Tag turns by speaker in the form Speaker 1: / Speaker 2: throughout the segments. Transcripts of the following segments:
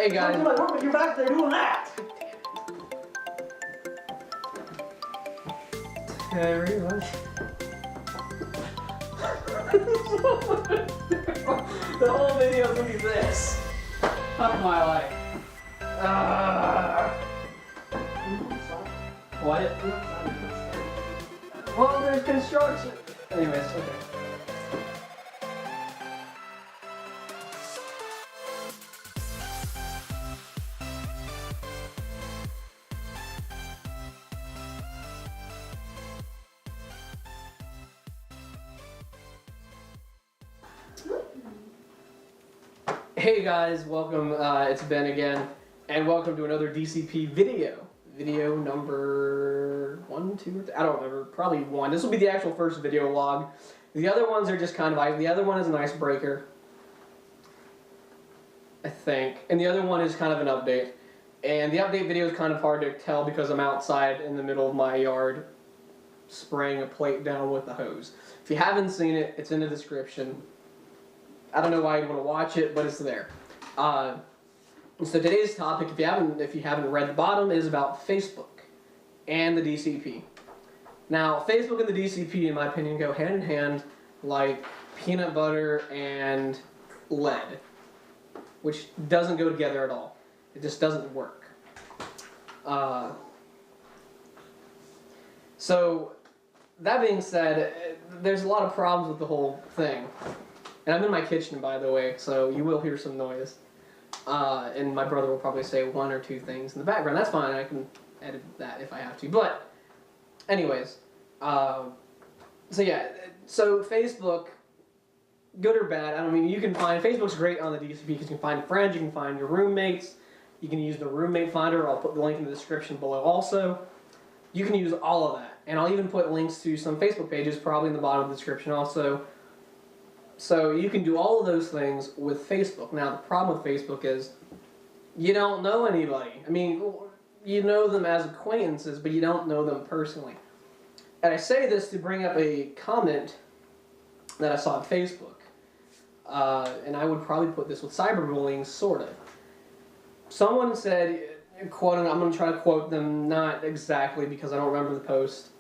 Speaker 1: Hey guys.
Speaker 2: I'm doing my work, but you're back there doing that.
Speaker 1: Terry, what? The whole video is gonna be this. Fuck my life. What? Well, there's construction. Anyways, okay. Hey guys, welcome, it's Ben again, and welcome to another DCP video. Video number 1, 2, or 3, I don't remember, probably 1. This will be the actual first video log. The other ones are just kind of, the other one is an icebreaker, I think, and the other one is kind of an update. And the update video is kind of hard to tell because I'm outside in the middle of my yard spraying a plate down with a hose. If you haven't seen it, it's in the description. I don't know why you want to watch it, but it's there. So today's topic, if you haven't read the bottom, is about Facebook and the DCP. Now, Facebook and the DCP, in my opinion, go hand in hand like peanut butter and lead, which doesn't go together at all. It just doesn't work. So that being said, there's a lot of problems with the whole thing. And I'm in my kitchen, by the way, so you will hear some noise. And my brother will probably say 1 or 2 things in the background. That's fine, I can edit that if I have to. But, anyways, so Facebook, good or bad, I mean, you can find, Facebook's great on the DCP because you can find friends, you can find your roommates, you can use the roommate finder, I'll put the link in the description below also. You can use all of that. And I'll even put links to some Facebook pages, probably in the bottom of the description also. So you can do all of those things with Facebook. Now the problem with Facebook is you don't know anybody. I mean, you know them as acquaintances, but you don't know them personally. And I say this to bring up a comment that I saw on Facebook. And I would probably put this with cyberbullying, sort of. Someone said, quoting, I'm going to try to quote them, not exactly because I don't remember the post.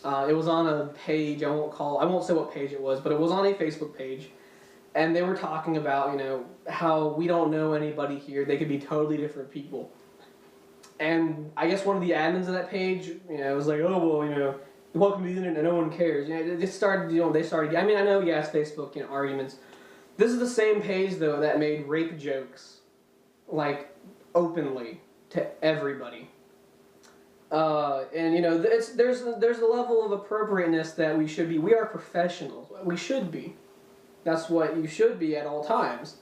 Speaker 1: It was on a page, I won't say what page it was, but it was on a Facebook page, and they were talking about, you know, how we don't know anybody here, they could be totally different people. And I guess one of the admins of that page, you know, was like, oh, well, you know, welcome to the internet, no one cares. You know, they started, I mean, I know, yes, Facebook, you know, arguments. This is the same page, though, that made rape jokes, like, openly, to everybody. And you know, there's a level of appropriateness that we are professionals. We should be. That's what you should be at all times.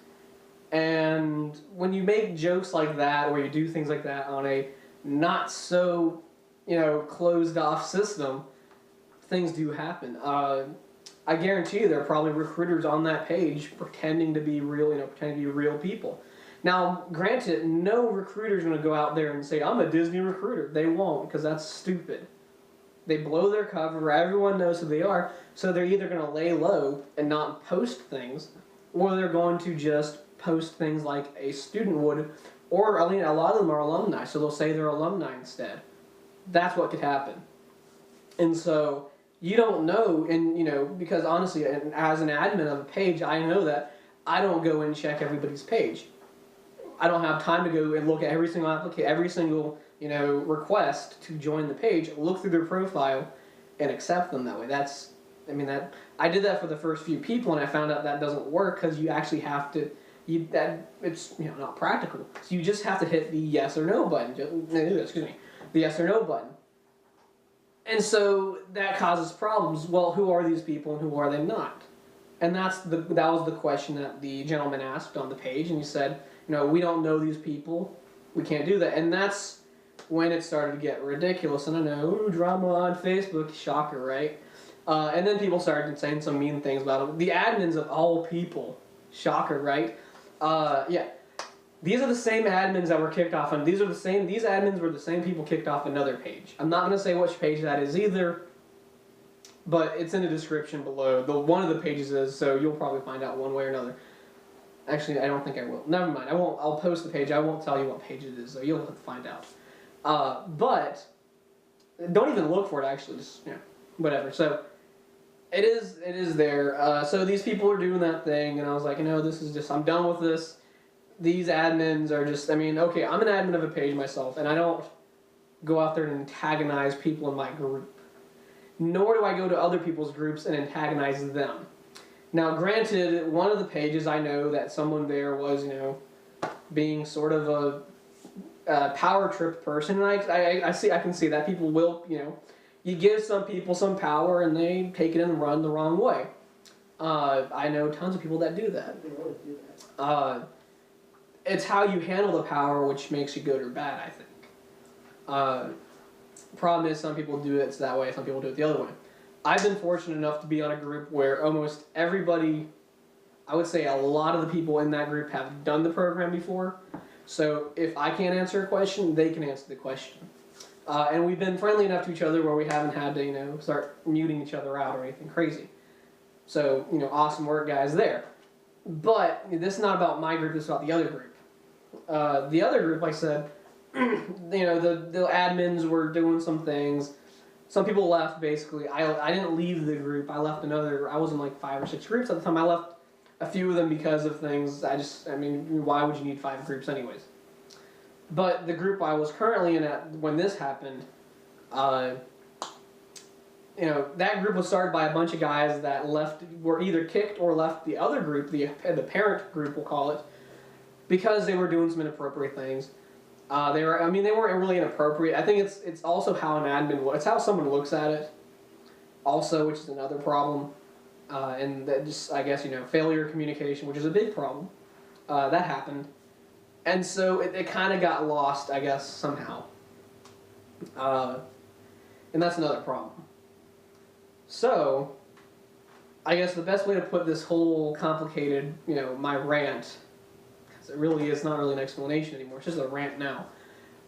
Speaker 1: And when you make jokes like that, or you do things like that on a not so, you know, closed off system, things do happen. I guarantee you there are probably recruiters on that page pretending to be real, you know, pretending to be real people. Now, granted, no recruiter's going to go out there and say, I'm a Disney recruiter. They won't, because that's stupid. They blow their cover, everyone knows who they are, so they're either going to lay low and not post things, or they're going to just post things like a student would, or I mean, a lot of them are alumni, so they'll say they're alumni instead. That's what could happen. And so, you don't know, and you know, because honestly, as an admin of a page, I know that I don't go and check everybody's page. I don't have time to go and look at every single application, every single, you know, request to join the page, look through their profile, and accept them that way. I did that for the first few people, and I found out that doesn't work because you actually have to, it's, you know, not practical. So you just have to hit the yes or no button. The yes or no button. And so that causes problems. Well, who are these people and who are they not? And that was the question that the gentleman asked on the page, and he said, you know, we don't know these people, we can't do that. And that's when it started to get ridiculous. And I know, ooh, drama on Facebook, shocker, right? And then people started saying some mean things about them. The admins of all people, shocker, right? Yeah. These are the same admins that were kicked off, and these admins were the same people kicked off another page. I'm not going to say which page that is either, but it's in the description below. One of the pages is, so you'll probably find out one way or another. Actually, I don't think I will. Never mind. I won't. I'll post the page. I won't tell you what page it is, though. You'll have to find out. But don't even look for it. Actually, just whatever. So it is there. So these people are doing that thing, and I was like, this is just. I'm done with this. These admins are just. I mean, okay, I'm an admin of a page myself, and I don't go out there and antagonize people in my group. Nor do I go to other people's groups and antagonize them. Now, granted, one of the pages I know that someone there was, being sort of a power trip person, and I can see that people will, you give some people some power and they take it and run the wrong way. I know tons of people that do that. It's how you handle the power which makes you good or bad, I think. Problem is, some people do it that way, some people do it the other way. I've been fortunate enough to be on a group where almost everybody, I would say a lot of the people in that group have done the program before. So if I can't answer a question, they can answer the question. And we've been friendly enough to each other where we haven't had to, start muting each other out or anything crazy. So, awesome work, guys, there. But this is not about my group, this is about the other group. The other group, like I said, the admins were doing some things. Some people left, basically. I didn't leave the group. I left I was in like 5 or 6 groups at the time. I left a few of them because of things. Why would you need 5 groups anyways? But the group I was currently in when this happened, that group was started by a bunch of guys that were either kicked or left the other group, the parent group, we'll call it, because they were doing some inappropriate things. They weren't really inappropriate. I think it's also how an admin looks. It's how someone looks at it. Also, which is another problem. And that just, I guess, failure of communication, which is a big problem. That happened. And so it kind of got lost, I guess, somehow. And that's another problem. So, I guess the best way to put this whole complicated, my rant, it really is not really an explanation anymore. It's just a rant now.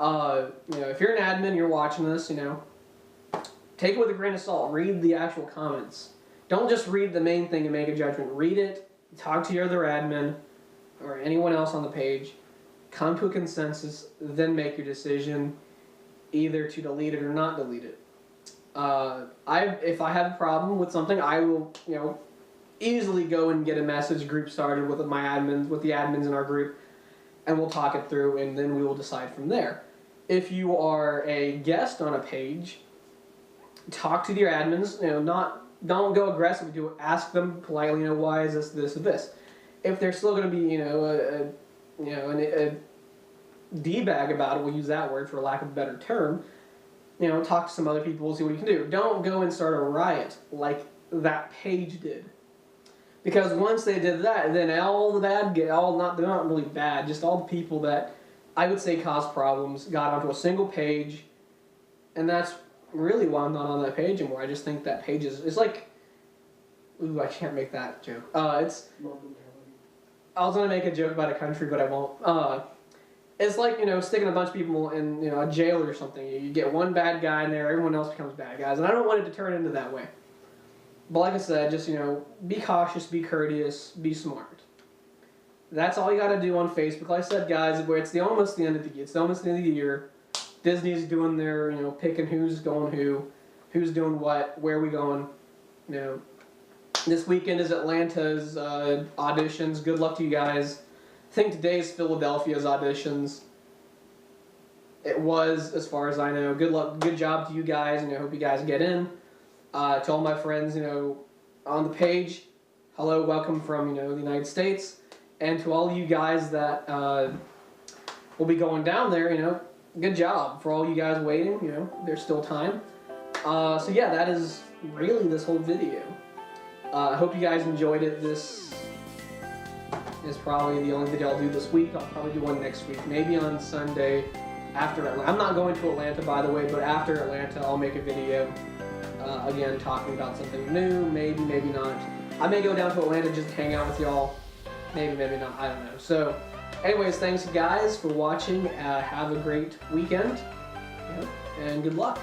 Speaker 1: If you're an admin, you're watching this, take it with a grain of salt. Read the actual comments. Don't just read the main thing and make a judgment. Read it. Talk to your other admin or anyone else on the page. Come to a consensus. Then make your decision either to delete it or not delete it. If I have a problem with something, I will, easily go and get a message group started with the admins in our group, and we'll talk it through, and then we will decide from there. If you are a guest on a page, talk to your admins. Don't go aggressive. Ask them politely. Why is this or this? If they're still going to be a d-bag about it, we'll use that word for lack of a better term. Talk to some other people, see what you can do. Don't go and start a riot like that page did. Because once they did that, then all the bad, they're not really bad, just all the people that I would say caused problems got onto a single page, and that's really why I'm not on that page anymore. I just think that page it's like, ooh, I can't make that joke. I was gonna make a joke about a country, but I won't. It's like, sticking a bunch of people in, a jail or something. You get one bad guy in there, everyone else becomes bad guys, and I don't want it to turn into that way. But like I said, just, be cautious, be courteous, be smart. That's all you got to do on Facebook. Like I said, guys, where it's almost the end of the year. Disney's doing their, picking who's going who's doing what, where are we going. This weekend is Atlanta's auditions. Good luck to you guys. I think today's Philadelphia's auditions. It was, as far as I know. Good luck, good job to you guys, and I hope you guys get in. To all my friends, on the page, hello, welcome from, the United States. And to all you guys that will be going down there, good job. For all you guys waiting, there's still time. So yeah, that is really this whole video. I hope you guys enjoyed it. This is probably the only video I'll do this week. I'll probably do one next week, maybe on Sunday after Atlanta. I'm not going to Atlanta, by the way, but after Atlanta, I'll make a video. Again, talking about something new, maybe not. I may go down to Atlanta just to hang out with y'all. Maybe not. I don't know. So, anyways, thanks guys for watching. Have a great weekend, and good luck.